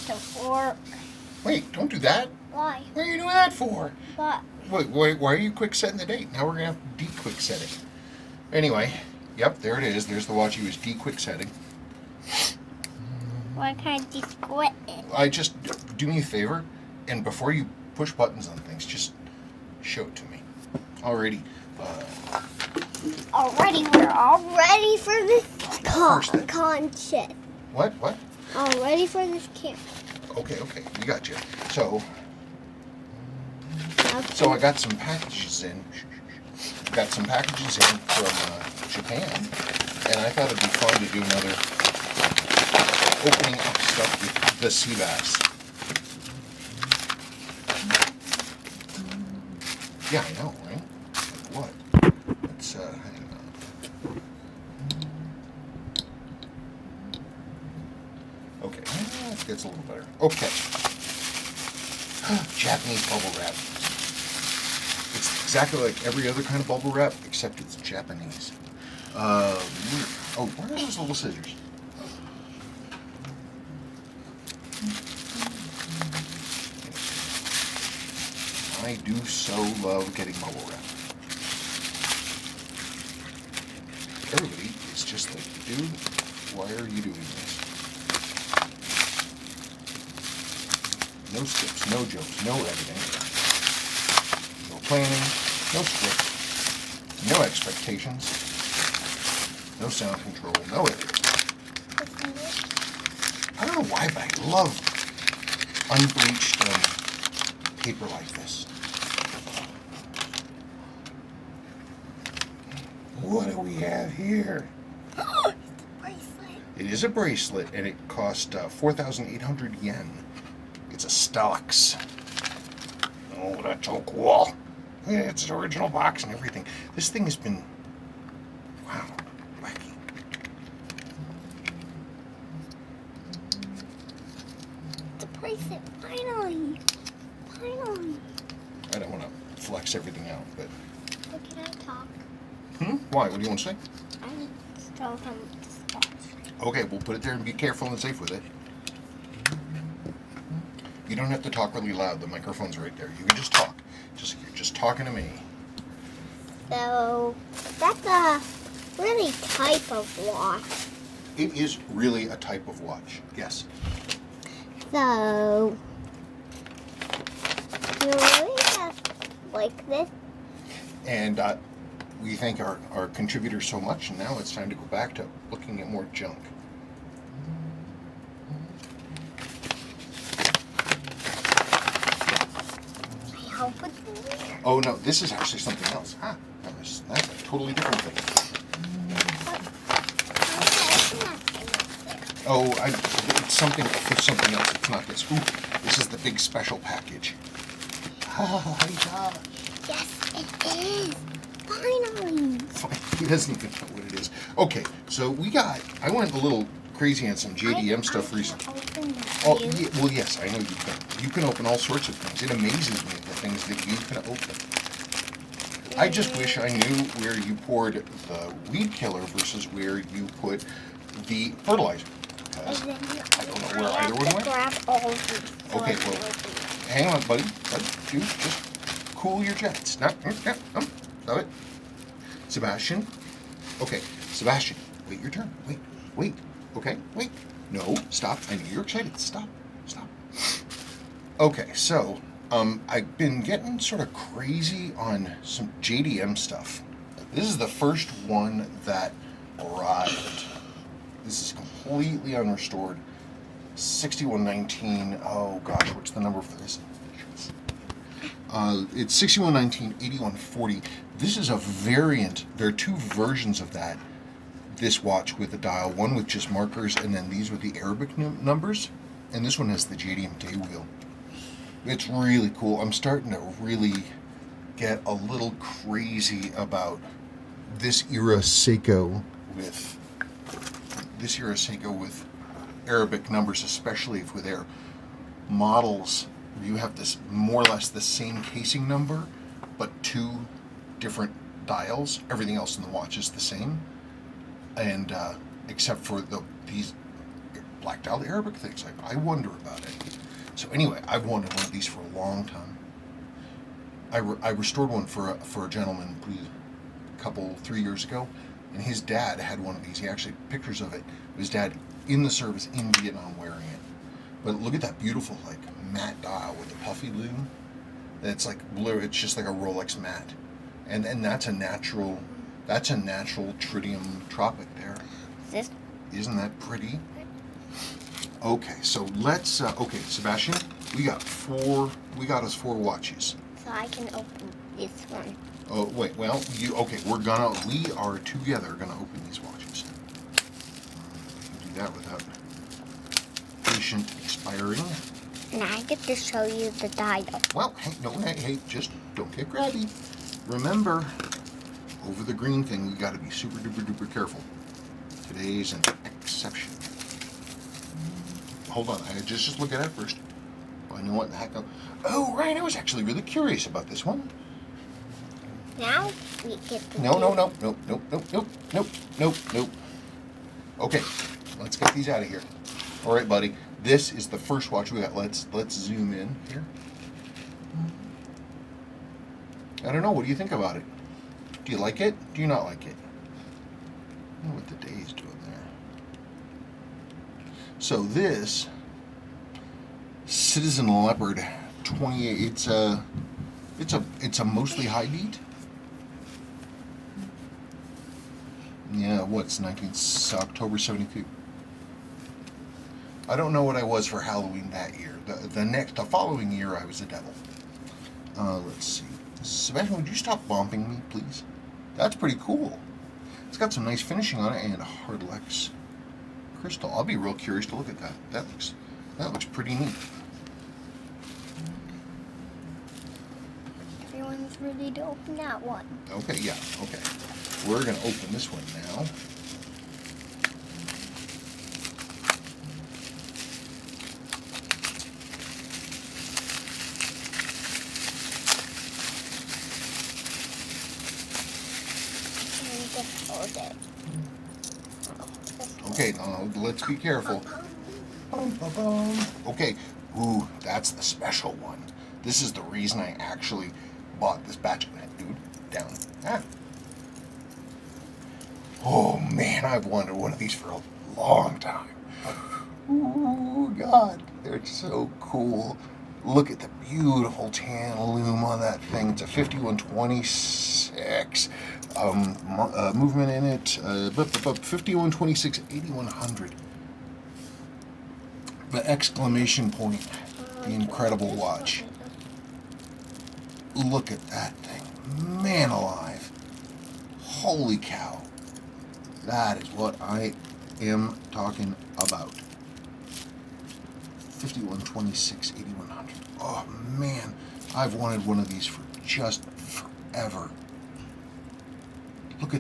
So 4. Wait, don't do that. Why? What are you doing that for? But Wait, why are you quick setting the date? Now we're going to have to de-quick set it. Anyway, yep, there it is. There's the watch he was de-quick setting. why can't you quit it? I just, do me a favor, and before you push buttons on things, just show it to me. Alrighty. We're all ready for this concept. What? All ready for this camp. Okay, we got you. So I got some packages in. Got some packages in from Japan, and I thought it'd be fun to do another opening up stuff with the sea bass. Yeah, I know, right? Like what? Let's hang on. Okay, that gets a little better. Okay. Japanese bubble wrap. It's exactly like every other kind of bubble wrap, except it's Japanese. Where are those little scissors? I do so love getting bubble wrap. Everybody is just like, dude, why are you doing this? No skips, no jokes, no editing, no planning, no script, no expectations, no sound control, no editing. I don't know why, but I love unbleached paper like this. What do we have here? It's a bracelet. It is a bracelet, and it cost 4,800 yen. It's a Stux. Oh, that's so cool. Yeah, it's an original box and everything. This thing has been, wow, wacky. It's a bracelet, finally. I don't want to flex everything out, but... So can I talk? Why? What do you want to say? I need to tell him to stop. Okay, we'll put it there and be careful and safe with it. You don't have to talk really loud. The microphone's right there. You can just talk. You're just talking to me. So, that's a really type of watch. It is really a type of watch. Yes. So, you really just like this? And we thank our contributors so much, and now it's time to go back to looking at more junk. Oh no, this is actually something else. That's a totally different thing. Oh, it's something for something else. It's not this. Ooh, this is the big special package. Oh my gosh. Yes, it is. Finally. He doesn't even know what it is. Okay, so I went a little crazy on some JDM stuff recently. Oh, yeah, well, yes, I know you can. You can open all sorts of things. It amazes me the things that you can open. I just wish I knew where you poured the weed killer versus where you put the fertilizer. Because I don't know where either one went. Grab all of these. Okay, well, hang on, buddy. Dude, just cool your jets. No, stop it. Sebastian. Okay, Sebastian, wait your turn. Wait. Okay, wait. No, stop. I know you're excited. Stop. Okay, so, I've been getting sort of crazy on some JDM stuff. This is the first one that arrived. This is completely unrestored. 6119. Oh gosh, what's the number for this? It's 6119, 8140. This is a variant. There are two versions of that. This watch with the dial, one with just markers, and then these with the Arabic numbers. And this one has the JDM day wheel. It's really cool. I'm starting to really get a little crazy about this era Seiko with Arabic numbers, especially if with their models you have this more or less the same casing number, but two different dials. Everything else in the watch is the same, and except for these black dialed Arabic things. I wonder about it. So anyway, I've wanted one of these for a long time. I restored one for a gentleman a couple 3 years ago, and his dad had one of these. He actually pictures of it. His dad in the service in Vietnam wearing it. But look at that beautiful like matte dial with the puffy loom. It's like blue. It's just like a Rolex matte, and that's a natural tritium tropic there. Isn't that pretty? Okay, so let's. Okay, Sebastian, we got us 4 watches. So I can open this one. Oh wait, well we are together gonna open these watches. We can do that without patient expiring. And I get to show you the dial. Well, hey, just don't get grabby. Remember, over the green thing, we got to be super duper duper careful. Today's an exception. Hold on, I just look at it first. I know what the heck. Oh, right, I was actually really curious about this one. Now we get to Nope. Okay, let's get these out of here. All right, buddy. This is the first watch we got. Let's zoom in here. I don't know. What do you think about it? Do you like it? Do you not like it? I don't know what the day is doing there. So this Citizen Leopard 28. It's a mostly high beat. Yeah, what's October 72. I don't know what I was for Halloween that year. The following year, I was a devil. Let's see. Sebastian, would you stop bumping me, please? That's pretty cool. It's got some nice finishing on it and a Hardlex crystal. I'll be real curious to look at that. That looks pretty neat. Everyone's ready to open that one. Okay, yeah, okay. We're going to open this one now. Okay, now let's be careful. Okay, ooh, that's the special one. This is the reason I actually bought this batch of that, dude. Down. Ah. Oh man, I've wanted one of these for a long time. Ooh, God, they're so cool. Look at the beautiful tan loom on that thing. It's a 5126. Movement in it, 5126 8100. The exclamation point, the incredible watch. Look at that thing, man alive! Holy cow! That is what I am talking about. 5126 8100. Oh man, I've wanted one of these for just forever. Look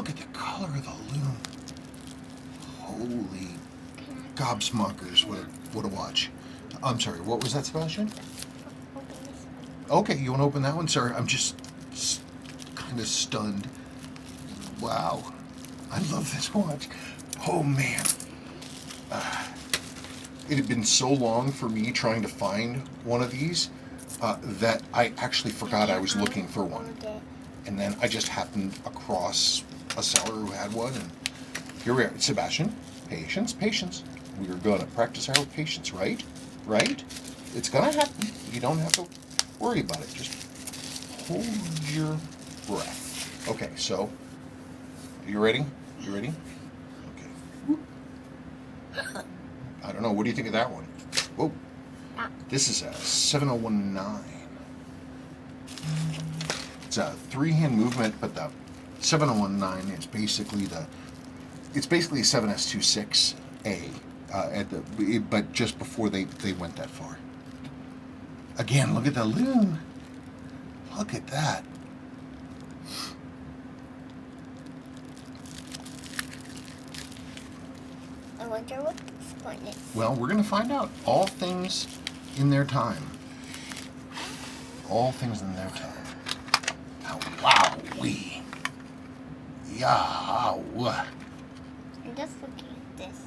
at the color of the loom. Holy gobsmackers, what a watch. I'm sorry, what was that, Sebastian? Okay, you want to open that one? Sorry, I'm just kind of stunned. Wow, I love this watch. Oh man. It had been so long for me trying to find one of these that I actually forgot I was looking for one. And then I just happened across a seller who had one, and here we are. Sebastian, patience. We are going to practice our patience, right? It's going to happen. You don't have to worry about it. Just hold your breath. Okay, so, are you ready? Okay. I don't know. What do you think of that one? Whoa. This is a 7019. It's a 3-hand movement, but the 7019 is basically a 7S26A, but just before they went that far. Again, look at the loom. Look at that. I wonder what this one is. Well, we're going to find out. All things in their time. All things in their time. Wowee. Yeah. I'm just looking at this.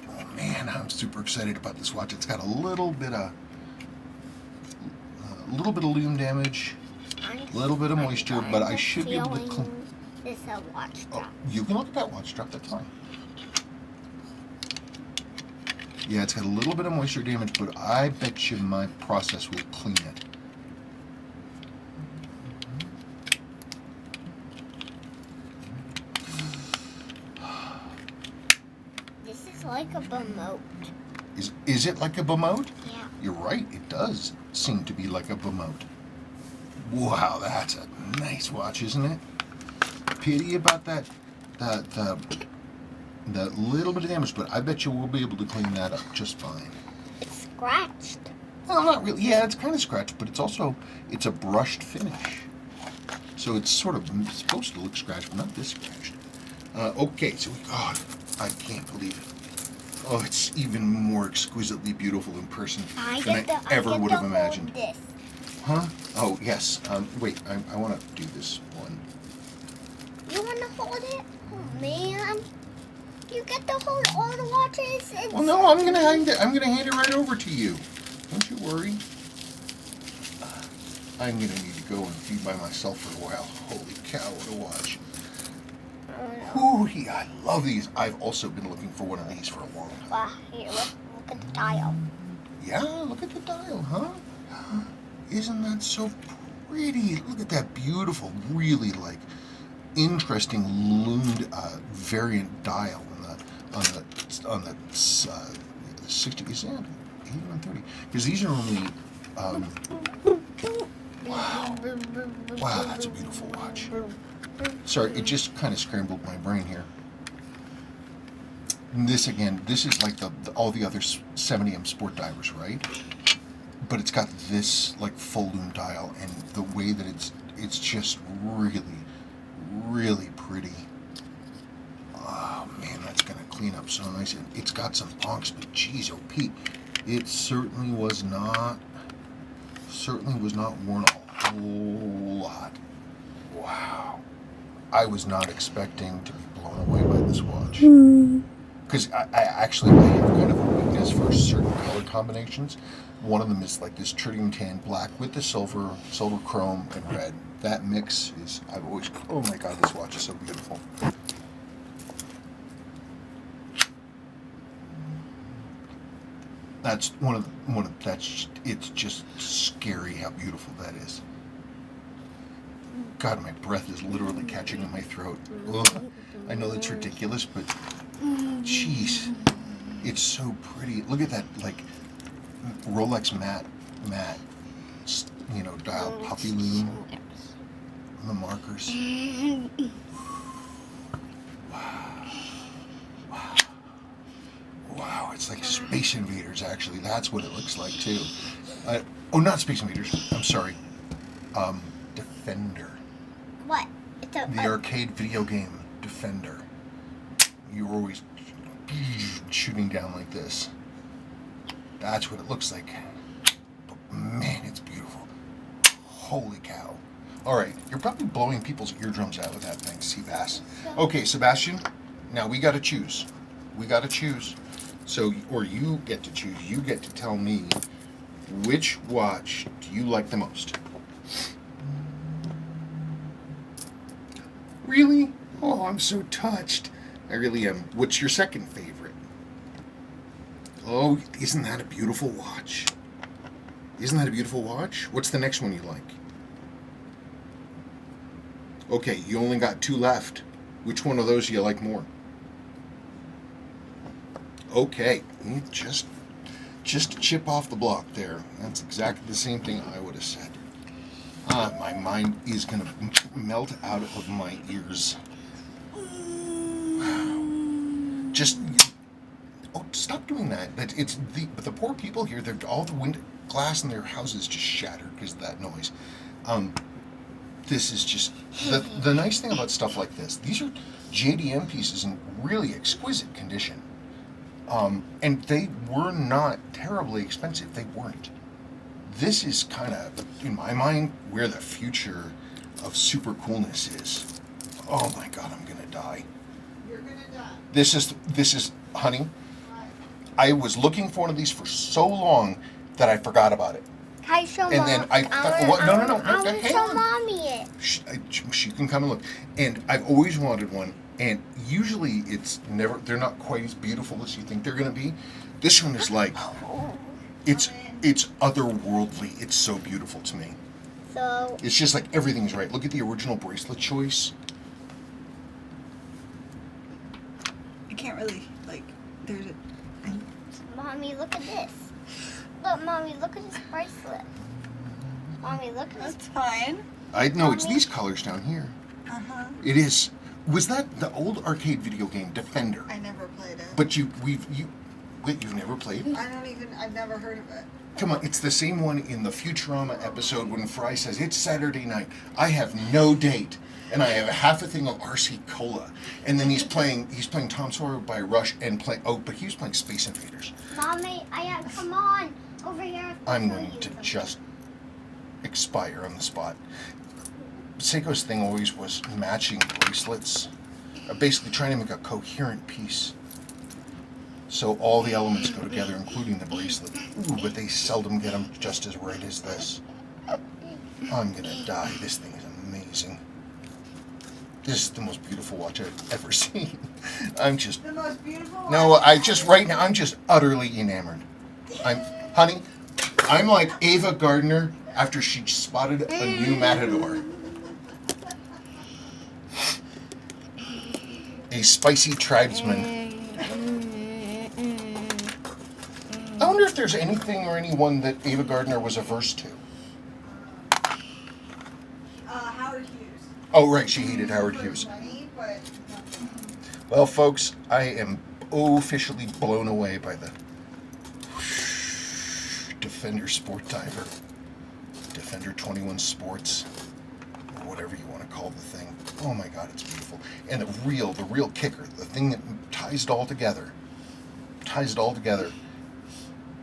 Oh man, I'm super excited about this watch. It's got a little bit of loom damage, a little bit of moisture, but I should be able to clean. This a watch strap. You can look at that watch strap. That's fine. Yeah, it's got a little bit of moisture damage, but I bet you my process will clean it. This is like a remote. Is it like a remote? Yeah. You're right. It does seem to be like a remote. Wow, that's a nice watch, isn't it? Pity about that little bit of damage, but I bet you we'll be able to clean that up just fine. It's scratched. Well, not really. Yeah, it's kind of scratched, but it's a brushed finish. So it's sort of supposed to look scratched, but not this scratched. Okay, so I can't believe it. Oh, it's even more exquisitely beautiful in person than I ever would have imagined. This. Huh? Oh, yes. Wait, I want to do this one. You want to hold it? Oh, man. You get to hold all the watches. Well, no, I'm gonna hand it right over to you. Don't you worry. I'm gonna need to go and feed by myself for a while. Holy cow, what a watch! Ooh, I love these. I've also been looking for one of these for a long time. Wow, here, look at the dial. Yeah, look at the dial, huh? Isn't that so pretty? Look at that beautiful, really like interesting loomed variant dial on the 60. Is that 8130? Because these are only. Wow, that's a beautiful watch. Sorry, it just kind of scrambled my brain here. And this is like all the other 70M sport divers, right? But it's got this like full loom dial, and the way that it's just really, really pretty. Oh man, that's gonna clean up so nice. And it's got some bonks, but geez, oh Pete, it certainly was not worn a whole lot. Wow, I was not expecting to be blown away by this watch. Because I have kind of a weakness for certain color combinations. One of them is like this tritium tan black with the silver chrome, and red. That mix is, oh my god, this watch is so beautiful. That's it's just scary how beautiful that is. God, my breath is literally catching in my throat. Ugh. I know that's ridiculous, but jeez, it's so pretty. Look at that, like Rolex matte, dial puppy loom on the markers. Wow, it's like Space Invaders. Actually, that's what it looks like too. Not Space Invaders. I'm sorry. Defender. What? The arcade video game Defender. You're always shooting down like this. That's what it looks like. But man, it's beautiful. Holy cow. Alright, you're probably blowing people's eardrums out with that thing, Seabass. Okay, Sebastian, now we gotta choose. So, or you get to choose. You get to tell me which watch do you like the most. Really? Oh, I'm so touched. I really am. What's your second favorite? Oh, isn't that a beautiful watch? What's the next one you like? Okay, you only got 2 left. Which one of those do you like more? Okay, just a chip off the block there. That's exactly the same thing I would have said. My mind is going to melt out of my ears. Wow. Stop doing that. But the poor people here, all the window glass in their houses just shattered because of that noise. This is just the nice thing about stuff like this. These are JDM pieces in really exquisite condition. And they were not terribly expensive. They weren't. This is kind of, in my mind, where the future of super coolness is. Oh my god, I'm gonna die. You're gonna die. This is, honey, I was looking for one of these for so long that I forgot about it. Can I show And Mom? then I want to hang show on. Mommy it. She can come and look. And I've always wanted one. And usually they're not quite as beautiful as you think they're going to be. This one is like, it's otherworldly. It's so beautiful to me. So It's just like everything's right. Look at the original bracelet choice. I can't really, like, there's a... Mommy, look at this. Look, Mommy, look at this bracelet. Mommy, look at this. That's fine. I know it's these colors down here. Uh-huh. It is. Was that the old arcade video game Defender? I never played it. But wait, you've never played? I've never heard of it. Come on, it's the same one in the Futurama episode when Fry says, it's Saturday night, I have no date, and I have half a thing of RC Cola. And then he's playing Tom Sawyer by Rush and but he was playing Space Invaders. Mommy, come on. Over here. I'm going to just expire on the spot. Seiko's thing always was matching bracelets, basically trying to make a coherent piece. So all the elements go together, including the bracelet. Ooh, but they seldom get them just as right as this. I'm gonna die. This thing is amazing. This is the most beautiful watch I've ever seen. I'm just... The most beautiful No, right now, I'm just utterly enamored. Honey, I'm like Ava Gardner after she spotted a new matador. A spicy tribesman. I wonder if there's anything or anyone that Ava Gardner was averse to. Howard Hughes. Oh, right, she hated Howard Hughes. Well, folks, I am officially blown away by the Defender Sport Diver. Defender 21 Sports, or whatever you want to call the thing. Oh my God, it's beautiful. And the real kicker, the thing that ties it all together,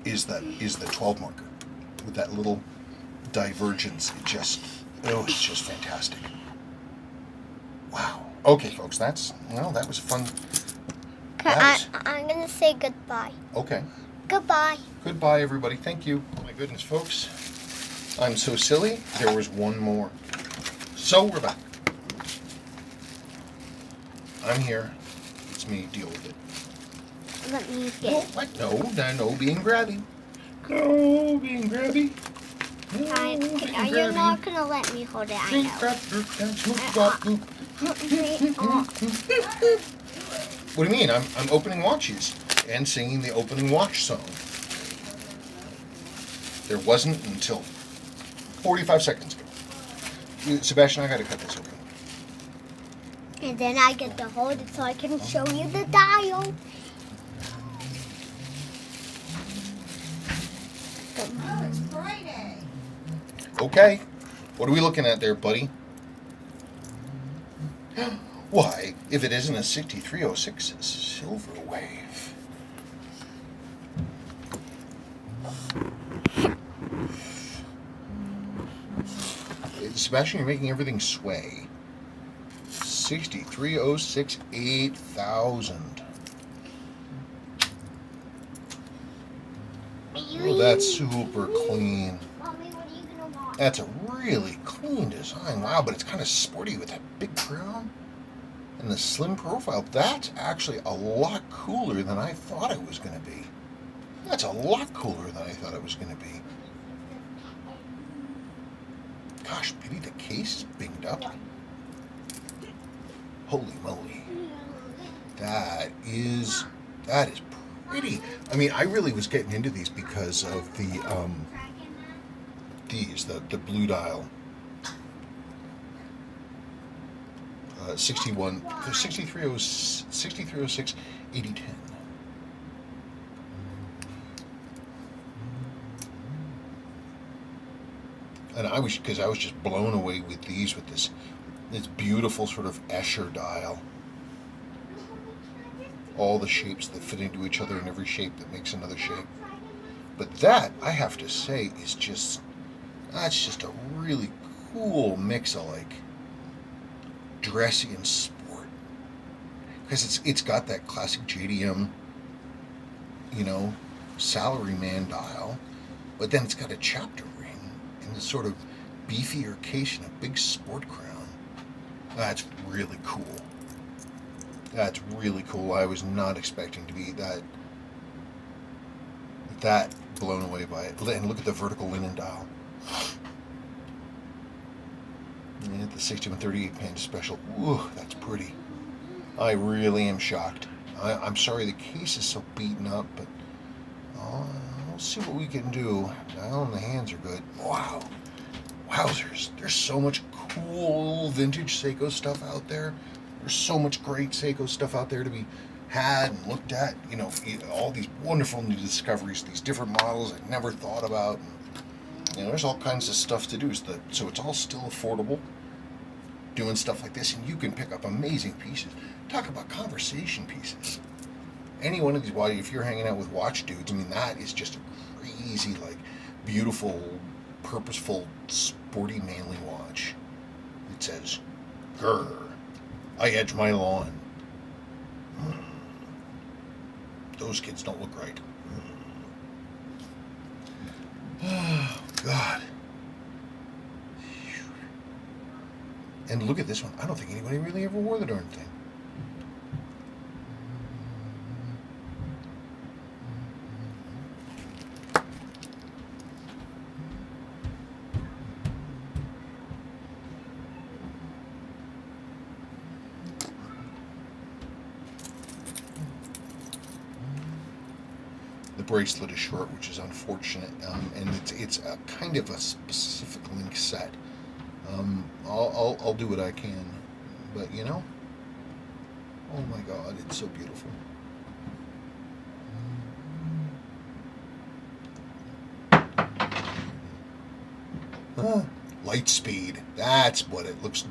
is the 12 marker with that little divergence. It's just fantastic. Wow. Okay, folks, that was fun. I'm gonna say goodbye. Okay. Goodbye. Goodbye, everybody. Thank you. Oh my goodness, folks. I'm so silly. There was one more. So we're back. I'm here. It's me. Deal with it. Let me No, get. what? No, being grabby. No, being grabby. No, Are you not gonna let me hold it? I know. What do you mean? I'm opening watches and singing the opening watch song. There wasn't until 45 seconds ago. Sebastian, I gotta cut this open. And then I get to hold it so I can show you the dial. It's Friday. Okay. What are we looking at there, buddy? Why, if it isn't a 6306 Silverwave. Sebastian, you're making everything sway. 6306 8000. Oh, that's super clean. Mommy, what are you gonna want? That's a really clean design. Wow, but it's kind of sporty with that big crown and the slim profile. That's actually a lot cooler than I thought it was going to be. That's a lot cooler than I thought it was going to be. Gosh, maybe the case is binged up. Holy moly. That is pretty. I mean, I really was getting into these because of the blue dial. 6306 8010. And I was just blown away with these, with this beautiful sort of Escher dial. All the shapes that fit into each other, and every shape that makes another shape. But that, I have to say, that's just a really cool mix of like dressy and sport. Because it's got that classic JDM you know, salaryman dial, but then it's got a chapter ring and this sort of beefier case and a big sport crown. That's really cool. That's really cool. I was not expecting to be that blown away by it. And look at the vertical linen dial. And the 6138 Panda Special. Ooh, that's pretty. I really am shocked. I'm sorry the case is so beaten up, but we'll see what we can do. Now the hands are good. Wow. Wowzers. There's so much cool vintage Seiko stuff out there. There's so much great Seiko stuff out there to be had and looked at. You know, all these wonderful new discoveries, these different models I never thought about. And, you know, there's all kinds of stuff to do. So it's all still affordable. Doing stuff like this, and you can pick up amazing pieces. Talk about conversation pieces. Any one of these, if you're hanging out with watch dudes, I mean, that is just a crazy, like, beautiful, purposeful, sporty, manly watch. It says, "Grr, I edge my lawn." Those kids don't look right. Oh, God. And look at this one. I don't think anybody really ever wore the darn thing. The bracelet is short, which is unfortunate, and it's a kind of a specific link set. I'll do what I can, but you know, oh my God, it's so beautiful. Light speed, that's what it looks.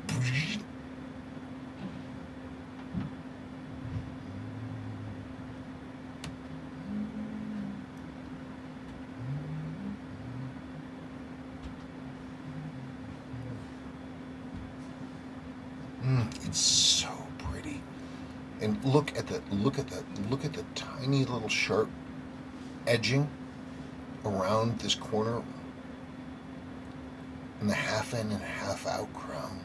It's so pretty, and look at the tiny little sharp edging around this corner, and the half in and half out crown.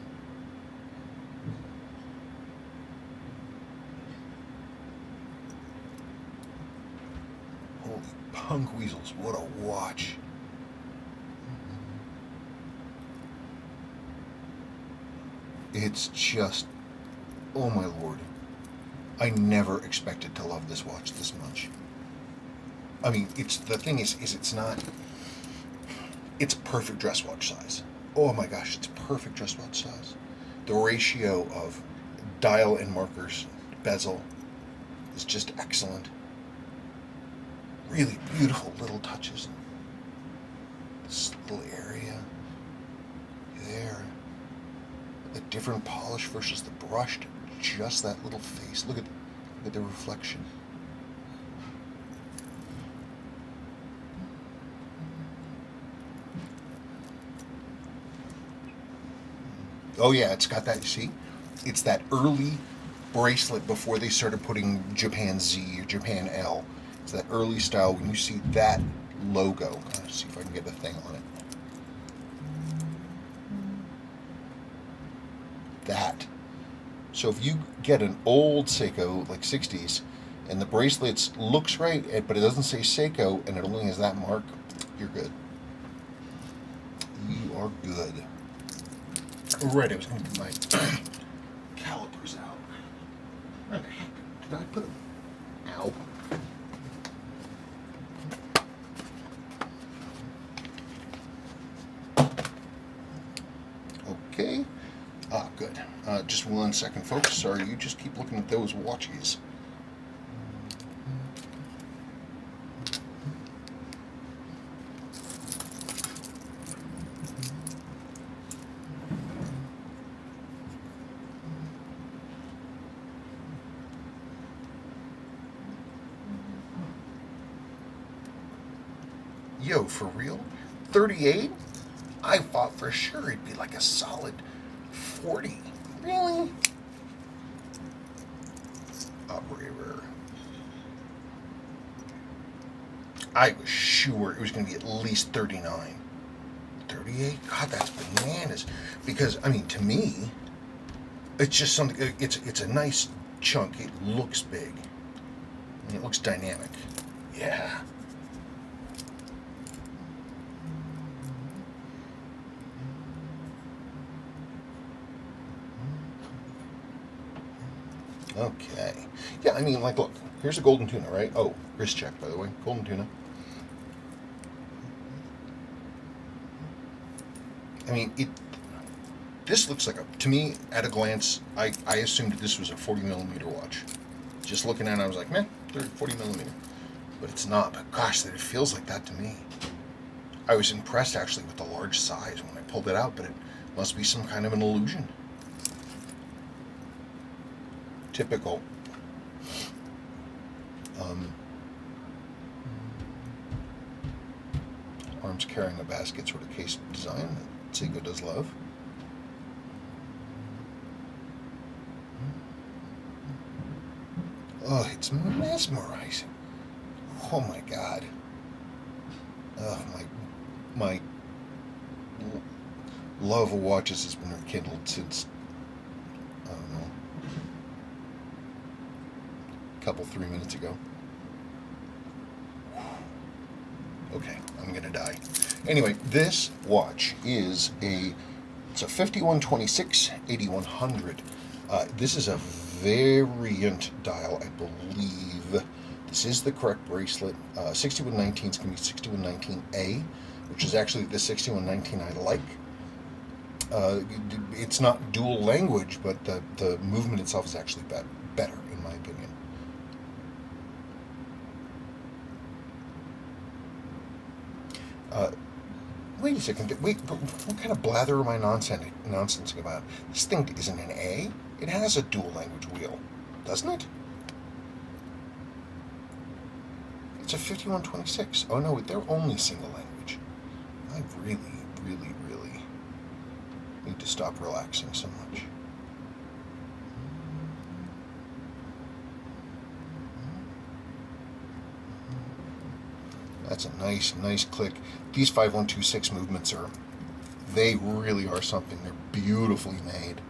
Holy punk weasels! What a watch! It's just, oh my Lord. I never expected to love this watch this much. I mean, the thing is it's not, it's perfect dress watch size. Oh my gosh, it's perfect dress watch size. The ratio of dial and markers, bezel, is just excellent. Really beautiful little touches. This little area there. The different polish versus the brushed, just that little face. Look at the reflection. Oh yeah, it's got that, you see? It's that early bracelet before they started putting Japan Z or Japan L. It's that early style when you see that logo. Let's see if I can get the thing on it. That. So if you get an old Seiko, like 60s, and the bracelet looks right, but it doesn't say Seiko, and it only has that mark, you're good. You are good. Oh, right, I was going to get my calipers out. Where the heck did I put them? Ow. Okay. Good. Just 1 second, folks. Sorry, you just keep looking at those watches. Yo, for real? 38? I thought for sure it'd be like a solid 40. Really? Operator. I was sure it was going to be at least 39. 38? God, that's bananas. Because, I mean, to me, it's just something, it's a nice chunk. It looks big. And it looks dynamic. Yeah. Okay. Yeah, I mean, like, look, here's a golden tuna, right? Oh, wrist check, by the way. Golden tuna. I mean, this looks like to me, at a glance, I assumed this was a 40 millimeter watch. Just looking at it, I was like, man, 40 millimeter. But it's not. But gosh, that it feels like that to me. I was impressed, actually, with the large size when I pulled it out, but it must be some kind of an illusion. Typical. Arms carrying a basket sort of case design that Seiko does love. Oh, it's mesmerizing. Oh my God. Oh, my love of watches has been rekindled since, I don't know, a couple, 3 minutes ago. Okay, I'm gonna die. Anyway, this watch it's a 5126 8100. This is a variant dial, I believe. This is the correct bracelet. 6119 is going to be 6119A, which is actually the 6119 I like. It's not dual language, but the movement itself is actually better, in my opinion. Wait a second. Wait, what kind of blather am I nonsensing about? This thing isn't an A. It has a dual language wheel, doesn't it? It's a 5126. Oh no, they're only single language. I really, really, really need to stop relaxing so much. That's a nice click. These 5126 movements they really are something. They're beautifully made,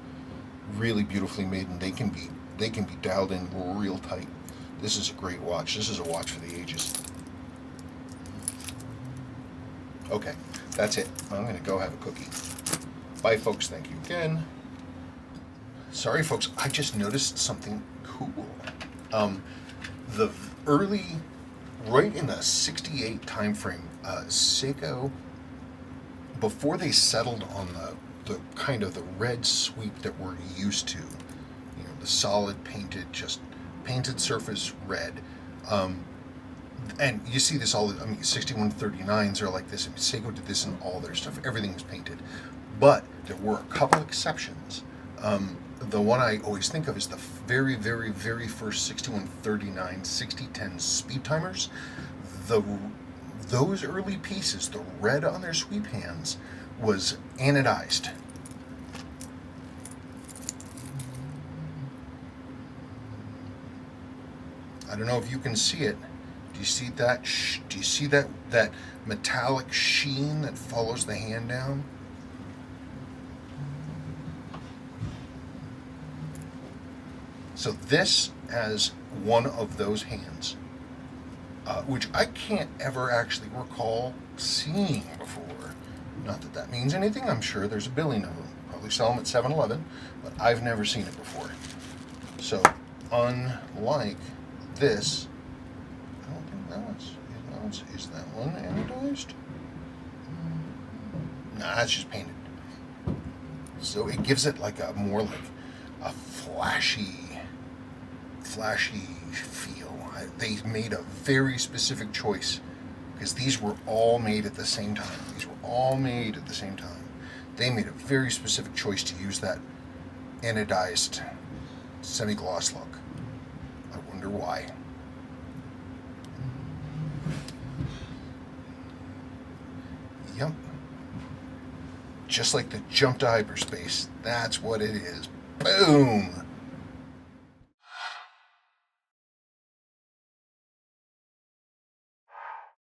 really beautifully made, and they can be dialed in real tight. This is a great watch. This is a watch for the ages. Okay, that's it. I'm gonna go have a cookie. Bye, folks. Thank you again. Sorry, folks. I just noticed something cool. The early. Right in the 68 time frame, Seiko, before they settled on the kind of the red sweep that we're used to, the solid painted surface red, and you see this all. I mean, 6139s are like this. I mean, Seiko did this in all their stuff. Everything was painted, but there were a couple exceptions. The one I always think of is the very, very, very first 6139 6010 speed timers. Those early pieces, the red on their sweep hands was anodized. I don't know if you can see it. Do you see that? Do you see that metallic sheen that follows the hand down? So this has one of those hands, which I can't ever actually recall seeing before. Not that that means anything. I'm sure there's a billion of them. Probably sell them at 7-Eleven, but I've never seen it before. So, unlike this, I don't think is that one anodized? Nah, that's just painted. So it gives it like a more like a flashy feel. They made a very specific choice because these were all made at the same time. They made a very specific choice to use that anodized semi-gloss look. I wonder why. Yep. Just like the jump to hyperspace. That's what it is. Boom!